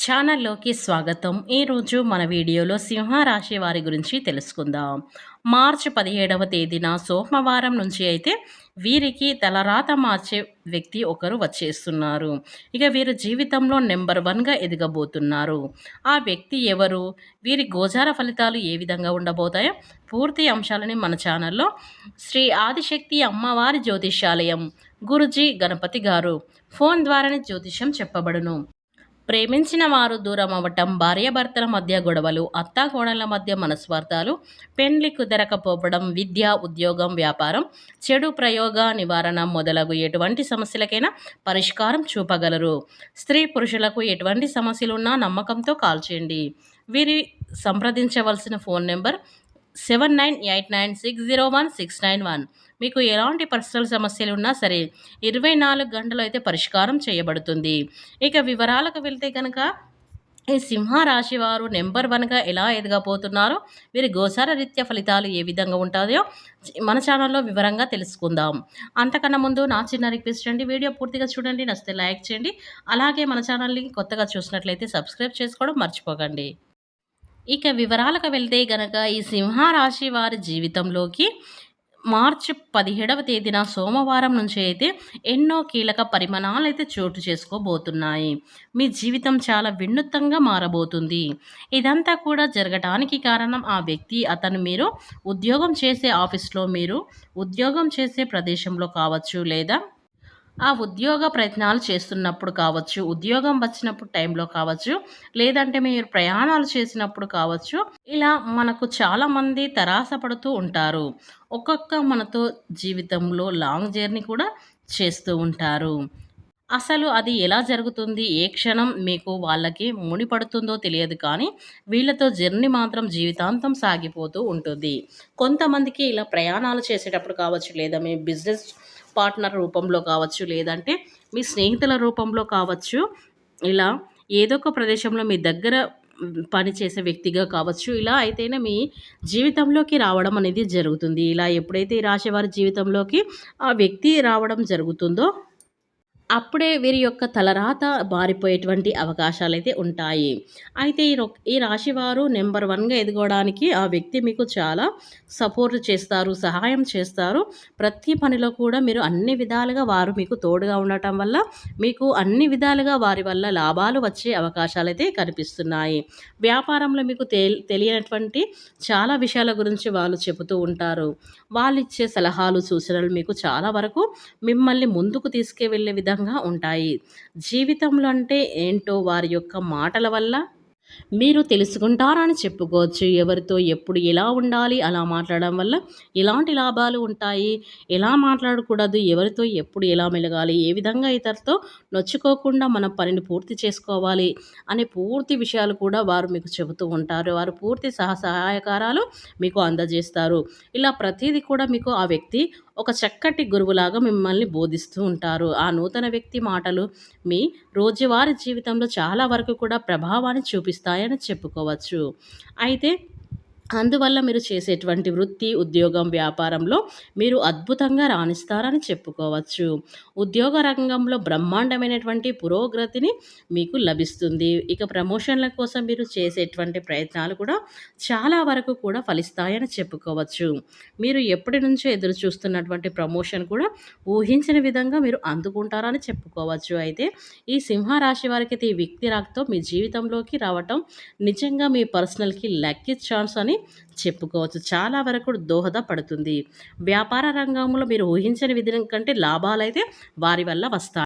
ఛానల్లోకి స్వాగతం. ఈరోజు మన వీడియోలో సింహరాశి వారి గురించి తెలుసుకుందాం. మార్చి 17వ తేదీన సోమవారం నుంచి అయితే వీరికి తలరాత మార్చే వ్యక్తి ఒకరు వచ్చేస్తున్నారు. ఇక వీరు జీవితంలో నెంబర్ 1గా ఎదగబోతున్నారు. ఆ వ్యక్తి ఎవరు? వీరి గోచార ఫలితాలు ఏ విధంగా ఉండబోతాయో పూర్తి అంశాలని మన ఛానల్లో శ్రీ ఆదిశక్తి అమ్మవారి జ్యోతిష్యాలయం గురుజీ గణపతి గారు ఫోన్ ద్వారానే జ్యోతిష్యం చెప్పబడును. ప్రేమించిన వారు దూరం అవ్వటం, భార్యాభర్తల మధ్య గొడవలు, అత్తాకోడళ్ల మధ్య మనస్వార్థాలు, పెండ్లి కుదరకపోవడం, విద్య, ఉద్యోగం, వ్యాపారం, చెడు ప్రయోగ నివారణ మొదలగు ఎటువంటి సమస్యలకైనా పరిష్కారం చూపగలరు. స్త్రీ పురుషులకు ఎటువంటి సమస్యలున్నా నమ్మకంతో కాల్ చేయండి. వీరి సంప్రదించవలసిన ఫోన్ నెంబర్ 7989601691. మీకు ఎలాంటి పర్సనల్ సమస్యలు ఉన్నా సరే 24 గంటలు అయితే పరిష్కారం చేయబడుతుంది. ఇక వివరాలకు వెళ్తే కనుక ఈ సింహరాశి వారు నెంబర్ 1గా ఎలా ఎదగబోతున్నారో, వీరి గోచార రీత్యా ఫలితాలు ఏ విధంగా ఉంటాయో మన ఛానల్లో వివరంగా తెలుసుకుందాం. అంతకన్నా ముందు నా చిన్న రిక్వెస్ట్ అండి, వీడియో పూర్తిగా చూడండి, నచ్చితే లైక్ చేయండి. అలాగే మన ఛానల్ని కొత్తగా చూసినట్లయితే సబ్స్క్రైబ్ చేసుకోవడం మర్చిపోకండి. ఇక వివరాలకు వెళ్తే గనక ఈ సింహరాశి వారి జీవితంలోకి మార్చి 17వ తేదీన సోమవారం నుంచి అయితే ఎన్నో కీలక పరిమాణాలు అయితే చోటు చేసుకోబోతున్నాయి. మీ జీవితం చాలా వినూత్నంగా మారబోతుంది. ఇదంతా కూడా జరగటానికి కారణం ఆ వ్యక్తి, మీరు ఉద్యోగం చేసే ఆఫీస్లో, మీరు ఉద్యోగం చేసే ప్రదేశంలో కావచ్చు, లేదా ఆ ఉద్యోగ ప్రయత్నాలు చేస్తున్నప్పుడు కావచ్చు, ఉద్యోగం వచ్చినప్పుడు టైంలో కావచ్చు, లేదంటే మీరు ప్రయాణాలు చేసినప్పుడు కావచ్చు, ఇలా మనకు చాలామంది తరాసపడుతూ ఉంటారు. మనతో జీవితంలో లాంగ్ జర్నీ కూడా చేస్తూ ఉంటారు. అసలు అది ఎలా జరుగుతుంది, ఏ క్షణం మీకు వాళ్ళకి ముడిపడుతుందో తెలియదు, కానీ వీళ్ళతో జర్నీ మాత్రం జీవితాంతం సాగిపోతూ ఉంటుంది. కొంతమందికి ఇలా ప్రయాణాలు చేసేటప్పుడు కావచ్చు, లేదా మీ బిజినెస్ పార్ట్నర్ రూపంలో కావచ్చు, లేదంటే మీ స్నేహితుల రూపంలో కావచ్చు, ఇలా ఏదో ఒక ప్రదేశంలో మీ దగ్గర పనిచేసే వ్యక్తిగా కావచ్చు, ఇలా అయితేనే మీ జీవితంలోకి రావడం అనేది జరుగుతుంది. ఇలా ఎప్పుడైతే ఈ రాశివారి జీవితంలోకి ఆ వ్యక్తి రావడం జరుగుతుందో అప్పుడే వీరి యొక్క తలరాత మారిపోయేటువంటి అవకాశాలైతే ఉంటాయి. అయితే ఈ రాశివారు నెంబర్ 1గా ఎదగడానికి ఆ వ్యక్తి మీకు చాలా సపోర్ట్ చేస్తారు, సహాయం చేస్తారు. ప్రతి పనిలో కూడా మీరు అన్ని విధాలుగా వారు మీకు తోడుగా ఉండటం వల్ల మీకు అన్ని విధాలుగా వారి వల్ల లాభాలు వచ్చే అవకాశాలైతే కనిపిస్తున్నాయి. వ్యాపారంలో మీకు తెలియనటువంటి చాలా విషయాల గురించి వాళ్ళు చెబుతూ ఉంటారు. వాళ్ళు ఇచ్చే సలహాలు, సూచనలు మీకు చాలా వరకు మిమ్మల్ని ముందుకు తీసుకువెళ్ళే విధంగా ఉంటాయి. జీవితంలో అంటే ఏంటో వారి యొక్క మాటల వల్ల మీరు తెలుసుకుంటారని చెప్పుకోవచ్చు. ఎవరితో ఎప్పుడు ఎలా ఉండాలి, అలా మాట్లాడడం వల్ల ఎలాంటి లాభాలు ఉంటాయి, ఎలా మాట్లాడకూడదు, ఎవరితో ఎప్పుడు ఎలా మెలగాలి, ఏ విధంగా ఇతరులతో నొచ్చుకోకుండా మన పనిని పూర్తి చేసుకోవాలి అనే పూర్తి విషయాలు కూడా వారు మీకు చెబుతూ ఉంటారు. వారు పూర్తి సహాయకారాలు మీకు అందజేస్తారు. ఇలా ప్రతిదీ కూడా మీకు ఆ వ్యక్తి ఒక చక్కటి గురువులాగా మిమ్మల్ని బోధిస్తూ ఉంటారు. ఆ నూతన వ్యక్తి మాటలు మీ రోజువారీ జీవితంలో చాలా వరకు కూడా ప్రభావాన్ని చూపిస్తాయని చెప్పుకోవచ్చు. అయితే అందువల్ల మీరు చేసేటువంటి వృత్తి, ఉద్యోగం, వ్యాపారంలో మీరు అద్భుతంగా రాణిస్తారని చెప్పుకోవచ్చు. ఉద్యోగ రంగంలో బ్రహ్మాండమైనటువంటి పురోగతిని మీకు లభిస్తుంది. ఇక ప్రమోషన్ల కోసం మీరు చేసేటువంటి ప్రయత్నాలు కూడా చాలా వరకు కూడా ఫలిస్తాయని చెప్పుకోవచ్చు. మీరు ఎప్పటి నుంచో ఎదురు చూస్తున్నటువంటి ప్రమోషన్ కూడా ఊహించిన విధంగా మీరు అందుకుంటారని చెప్పుకోవచ్చు. అయితే ఈ సింహరాశి వారికి ఈ వ్యక్తి రాకతో మీ జీవితంలోకి రావటం నిజంగా మీ పర్సనల్కి లక్కీ ఛాన్స్ అని చెప్పుకోవచ్చు. చాలా వరకు దోహదపడుతుంది. వ్యాపార రంగంలో మీరు ఊహించని విధం కంటే లాభాలైతే వారి వల్ల వస్తాయి.